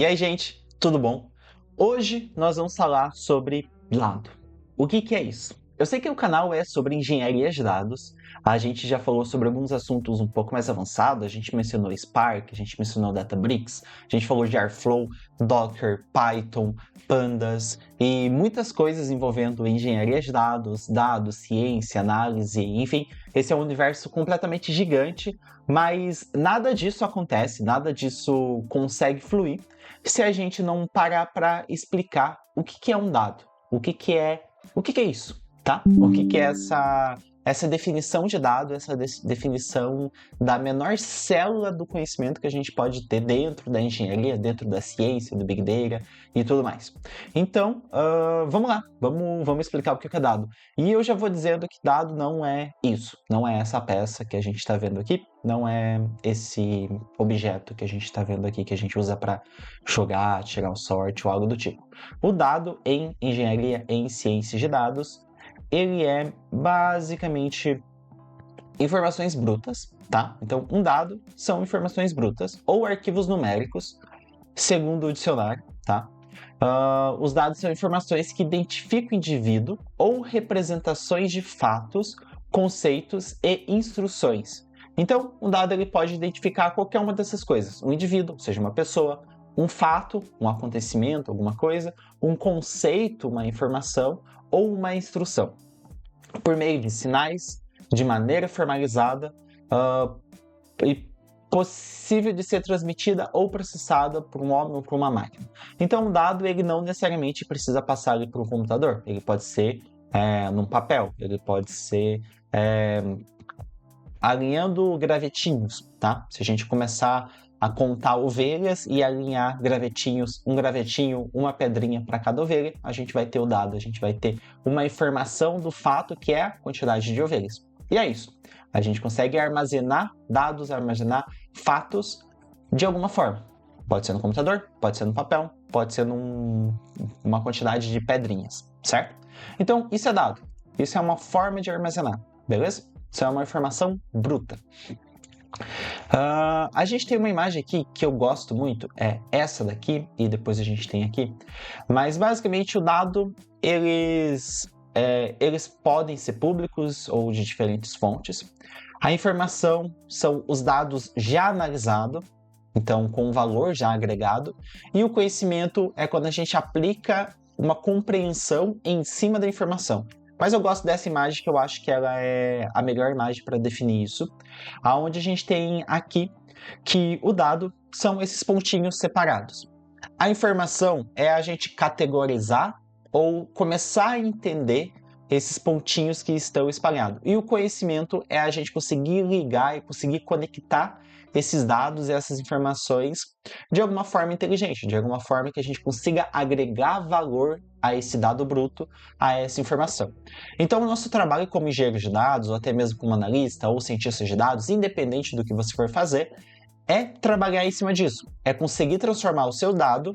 E aí, gente, tudo bom? Hoje nós vamos falar sobre dado. O que é isso? Eu sei que o canal é sobre engenharia de dados. A gente já falou sobre alguns assuntos um pouco mais avançados. A gente mencionou Spark, a gente mencionou Databricks, a gente falou de Airflow, Docker, Python, Pandas e muitas coisas envolvendo engenharia de dados, ciência, análise, enfim. Esse é um universo completamente gigante, mas nada disso acontece, nada disso consegue fluir se a gente não parar para explicar o que é um dado, o que é isso, tá? O que é essa definição de dado, essa definição da menor célula do conhecimento que a gente pode ter dentro da engenharia, dentro da ciência, do Big Data e tudo mais. Então, vamos lá, vamos explicar o que é dado. E eu já vou dizendo que dado não é isso, não é essa peça que a gente está vendo aqui, não é esse objeto que a gente está vendo aqui, que a gente usa para jogar, tirar um sorte ou algo do tipo. O dado em engenharia, em ciências de dados, ele é basicamente informações brutas, tá? Então, um dado são informações brutas ou arquivos numéricos, segundo o dicionário, tá? Os dados são informações que identificam o indivíduo ou representações de fatos, conceitos e instruções. Então, um dado ele pode identificar qualquer uma dessas coisas. Um indivíduo, seja uma pessoa, um fato, um acontecimento, alguma coisa, um conceito, uma informação ou uma instrução. Por meio de sinais, de maneira formalizada e possível de ser transmitida ou processada por um homem ou por uma máquina. Então, um dado ele não necessariamente precisa passar por um computador. Ele pode ser num papel, ele pode ser alinhando gravetinhos, tá? Se a gente começar a contar ovelhas e alinhar gravetinhos, um gravetinho, uma pedrinha para cada ovelha, a gente vai ter o dado, a gente vai ter uma informação do fato que é a quantidade de ovelhas. E é isso. A gente consegue armazenar dados, armazenar fatos de alguma forma. Pode ser no computador, pode ser no papel, pode ser numa quantidade de pedrinhas, certo? Então, isso é dado. Isso é uma forma de armazenar, beleza? Isso é uma informação bruta. A gente tem uma imagem aqui que eu gosto muito, é essa daqui, e depois a gente tem aqui. Mas basicamente o dado, eles podem ser públicos ou de diferentes fontes. A informação são os dados já analisados, então com valor já agregado. E o conhecimento é quando a gente aplica uma compreensão em cima da informação. Mas eu gosto dessa imagem, que eu acho que ela é a melhor imagem para definir isso. Aonde a gente tem aqui que o dado são esses pontinhos separados. A informação é a gente categorizar ou começar a entender esses pontinhos que estão espalhados. E o conhecimento é a gente conseguir ligar e conseguir conectar esses dados e essas informações de alguma forma inteligente, de alguma forma que a gente consiga agregar valor a esse dado bruto, a essa informação. Então, o nosso trabalho como engenheiro de dados, ou até mesmo como analista ou cientista de dados, independente do que você for fazer, é trabalhar em cima disso, é conseguir transformar o seu dado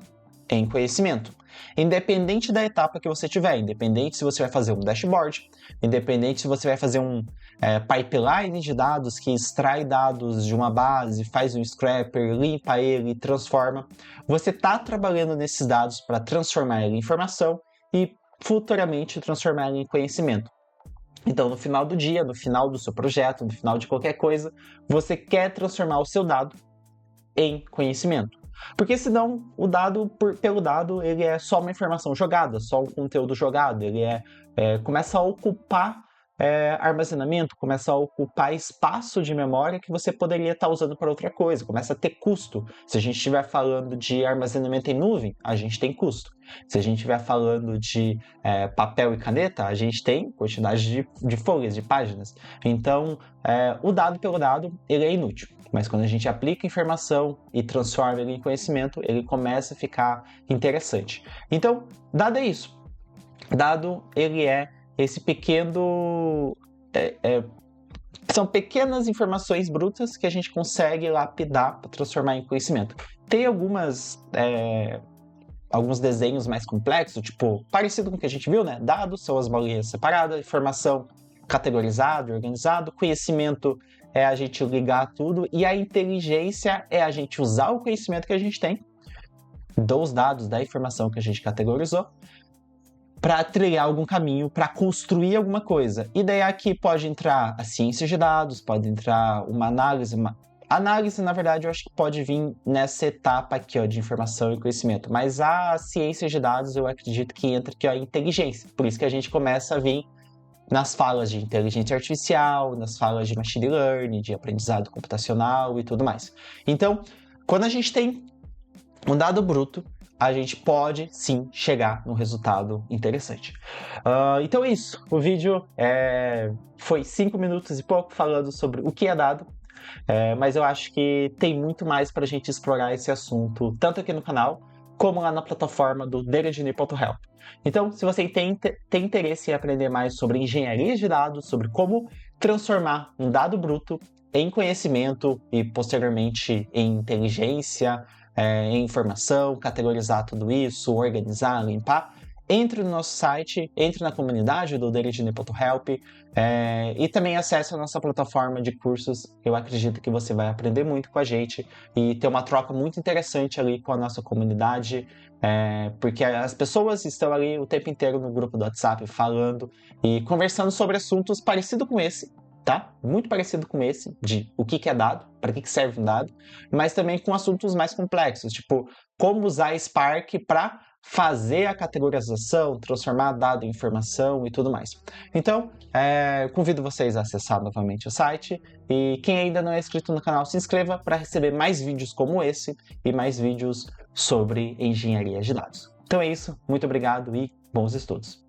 em conhecimento. Independente da etapa que você tiver, independente se você vai fazer um dashboard, independente se você vai fazer um pipeline de dados que extrai dados de uma base, faz um scraper, limpa ele, transforma. Você está trabalhando nesses dados para transformar ele em informação e futuramente transformar ele em conhecimento. Então, no final do dia, no final do seu projeto, no final de qualquer coisa, você quer transformar o seu dado em conhecimento. Porque senão, o dado, pelo dado, ele é só uma informação jogada, só um conteúdo jogado. Ele começa a ocupar armazenamento, começa a ocupar espaço de memória que você poderia estar usando para outra coisa, começa a ter custo. Se a gente estiver falando de armazenamento em nuvem, a gente tem custo. Se a gente estiver falando de papel e caneta, a gente tem quantidade de folhas, de páginas. Então, o dado pelo dado, ele é inútil. Mas quando a gente aplica informação e transforma ele em conhecimento, ele começa a ficar interessante. Então, dado é isso. Dado, ele é esse pequeno... são pequenas informações brutas que a gente consegue lapidar para transformar em conhecimento. Tem alguns desenhos mais complexos, tipo, parecido com o que a gente viu, né? Dados são as bolinhas separadas, informação categorizada, organizado, conhecimento é a gente ligar tudo, e a inteligência é a gente usar o conhecimento que a gente tem dos dados, da informação que a gente categorizou, para trilhar algum caminho, para construir alguma coisa. E daí aqui pode entrar a ciência de dados, pode entrar uma análise. Análise, na verdade, eu acho que pode vir nessa etapa aqui, ó, de informação e conhecimento. Mas a ciência de dados, eu acredito que entra aqui, ó, a inteligência. Por isso que a gente começa a vir nas falas de inteligência artificial, nas falas de machine learning, de aprendizado computacional e tudo mais. Então, quando a gente tem um dado bruto, a gente pode sim chegar num resultado interessante. Então é isso. O vídeo foi 5 minutos e pouco falando sobre o que é dado, mas eu acho que tem muito mais para a gente explorar esse assunto, tanto aqui no canal, como lá na plataforma do DataGenie.help. Então, se você tem interesse em aprender mais sobre engenharia de dados, sobre como transformar um dado bruto em conhecimento e posteriormente em inteligência, em informação, categorizar tudo isso, organizar, limpar, entre no nosso site, entre na comunidade do DataGenie.help e também acesse a nossa plataforma de cursos. Eu acredito que você vai aprender muito com a gente e ter uma troca muito interessante ali com a nossa comunidade, porque as pessoas estão ali o tempo inteiro no grupo do WhatsApp falando e conversando sobre assuntos parecidos com esse, tá? Muito parecido com esse, de o que é dado, para que serve um dado, mas também com assuntos mais complexos, tipo como usar Spark para fazer a categorização, transformar dado em informação e tudo mais. Então, convido vocês a acessar novamente o site e quem ainda não é inscrito no canal, se inscreva para receber mais vídeos como esse e mais vídeos sobre engenharia de dados. Então é isso, muito obrigado e bons estudos!